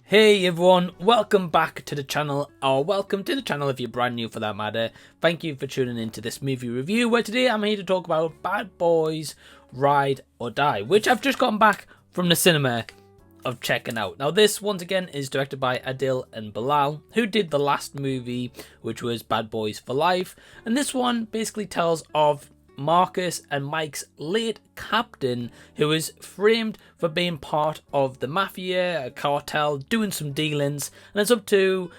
Hey everyone, welcome back to the channel, or welcome to the channel if you're brand new for that matter. Thank you for tuning into this movie review, where today I'm here to talk about Bad Boys Ride or Die, which I've just gotten back from the cinema of checking out. Now this, once again, is directed by Adil and Bilall, who did the last movie, which was Bad Boys for Life, and this one basically tells of Marcus and Mike's late captain, who is framed for being part of the mafia, a cartel, doing some dealings, and it's up to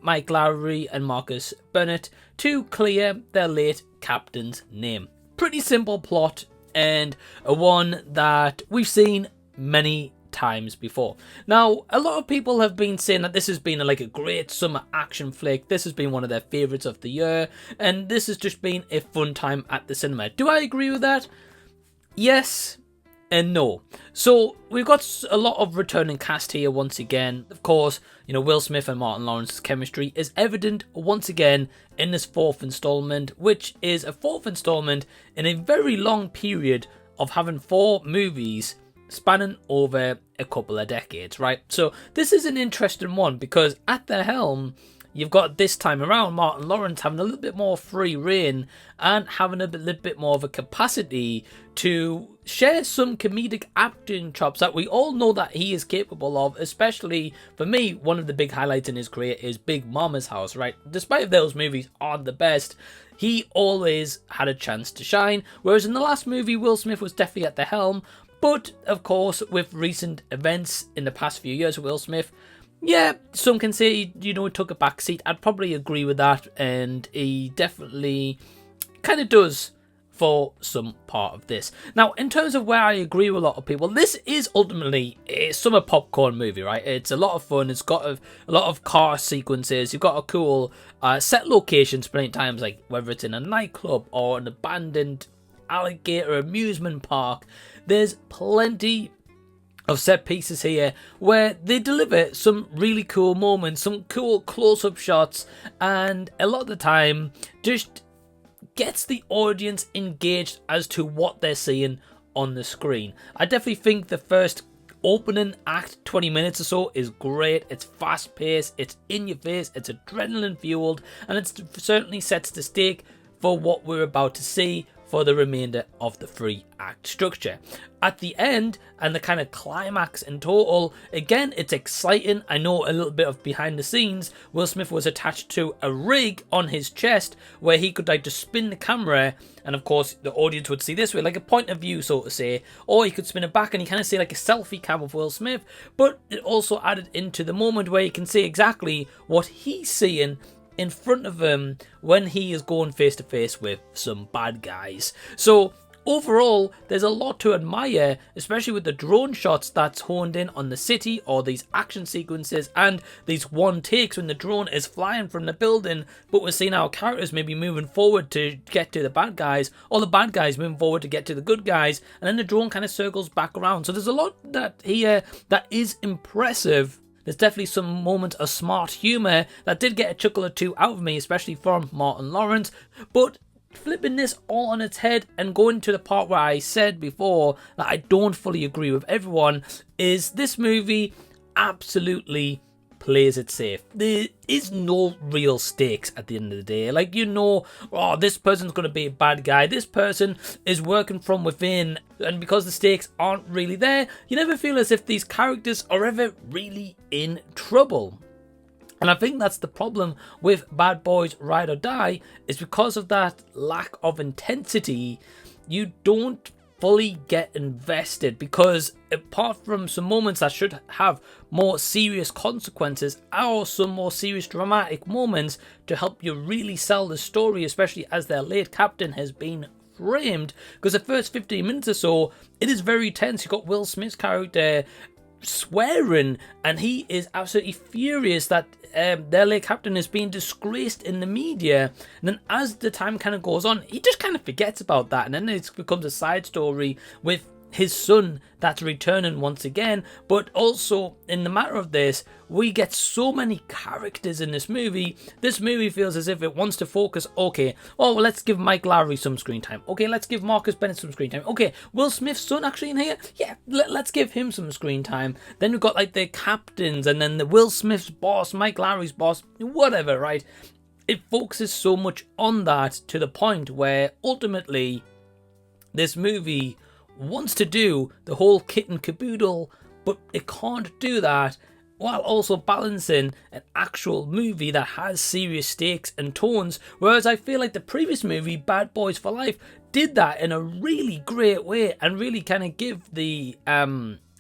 Mike Lowry and Marcus Burnett to clear their late captain's name. Pretty simple plot, and a one that we've seen many times before. Now, a lot of people have been saying that this has been like a great summer action flick. This has been one of their favourites of the year, and this has just been a fun time at the cinema. Do I agree with that? Yes and no. So we've got a lot of returning cast here once again. Of course, you know, Will Smith and Martin Lawrence's chemistry is evident once again in this fourth installment, which is a fourth installment in a very long period of having 4 movies spanning over a couple of decades, right? So this is an interesting one because at the helm, you've got this time around Martin Lawrence having a little bit more free reign and having a little bit more of a capacity to share some comedic acting chops that we all know that he is capable of. Especially for me, one of the big highlights in his career is Big Mama's House, right? Despite those movies aren't the best, he always had a chance to shine, whereas in the last movie, Will Smith was definitely at the helm. But, of course, with recent events in the past few years, Will Smith, yeah, some can say, you know, he took a back seat. I'd probably agree with that, and he definitely kind of does for some part of this. Now, in terms of where I agree with a lot of people, this is ultimately a summer popcorn movie, right? It's a lot of fun. It's got a lot of car sequences. You've got a cool set locations plenty times, like whether it's in a nightclub or an abandoned alligator amusement park. There's plenty of set pieces here where they deliver some really cool moments, some cool close-up shots, and a lot of the time just gets the audience engaged as to what they're seeing on the screen. I definitely think the first opening act, 20 minutes or so, is great. It's fast-paced, it's in your face, it's adrenaline-fueled, and it certainly sets the stake for what we're about to see for the remainder of the 3-act structure. At the end, and the kind of climax in total, again, it's exciting. I know a little bit of behind the scenes. Will Smith was attached to a rig on his chest where he could like just spin the camera, and of course the audience would see this way, like a point of view, so to say, or he could spin it back and you kind of see like a selfie cam of Will Smith, but it also added into the moment where you can see exactly what he's seeing in front of him when he is going face to face with some bad guys. So overall, there's a lot to admire, especially with the drone shots that's honed in on the city, or these action sequences and these one takes when the drone is flying from the building, but we're seeing our characters maybe moving forward to get to the bad guys, or the bad guys moving forward to get to the good guys, and then the drone kind of circles back around. So there's a lot that here that is impressive. There's definitely some moments of smart humour that did get a chuckle or two out of me, especially from Martin Lawrence. But flipping this all on its head and going to the part where I said before that I don't fully agree with everyone, is this movie absolutely plays it safe. There is no real stakes at the end of the day. Like, you know, oh, this person's going to be a bad guy. This person is working from within. And because the stakes aren't really there, you never feel as if these characters are ever really in trouble. And I think that's the problem with Bad Boys Ride or Die, is because of that lack of intensity, you don't fully get invested, because apart from some moments that should have more serious consequences or some more serious dramatic moments to help you really sell the story, especially as their late captain has been framed, because the first 15 minutes or so, it is very tense. You've got Will Smith's character swearing, and he is absolutely furious that their late captain is being disgraced in the media. And then as the time kind of goes on, he just kind of forgets about that, and then it becomes a side story with his son that's returning once again, but also in the matter of this, we get so many characters in this movie. This movie feels as if it wants to focus, okay, oh, well, let's give Mike Lowry some screen time. Okay, let's give Marcus Bennett some screen time. Okay, Will Smith's son actually in here? Yeah, let's give him some screen time. Then we've got like the captains and then the Will Smith's boss, Mike Lowry's boss, whatever, right? It focuses so much on that to the point where ultimately this movie wants to do the whole kit and caboodle, but it can't do that while also balancing an actual movie that has serious stakes and tones. Whereas I feel like the previous movie, Bad Boys for Life, did that in a really great way and really kind of give the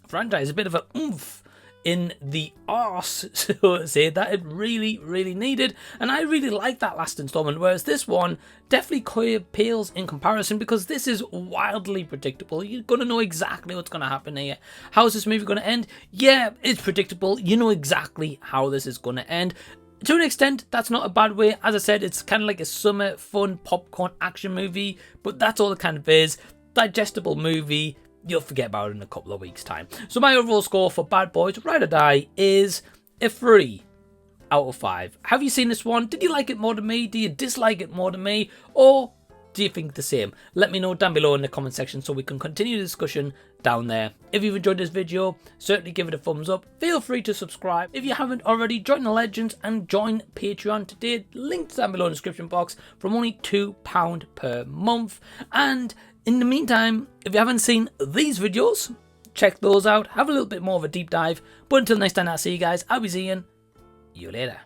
franchise a bit of a oomph in the arse, so to say, that it really, really needed. And I really like that last installment, whereas this one definitely pales in comparison because this is wildly predictable. You're going to know exactly what's going to happen here. How is this movie going to end? Yeah, it's predictable. You know exactly how this is going to end. To an extent, that's not a bad way. As I said, it's kind of like a summer fun popcorn action movie, but that's all it kind of is. Digestible movie. You'll forget about it in a couple of weeks' time. So my overall score for Bad Boys Ride or Die is a 3 out of 5. Have you seen this one? Did you like it more than me? Do you dislike it more than me? Or do you think the same? Let me know down below in the comment section so we can continue the discussion down there. If you've enjoyed this video, certainly give it a thumbs up. Feel free to subscribe. If you haven't already, join the Legends and join Patreon today. Links down below in the description box from only £2 per month. And in the meantime, if you haven't seen these videos, check those out. Have a little bit more of a deep dive. But until next time, I'll see you guys. I'll be seeing you later.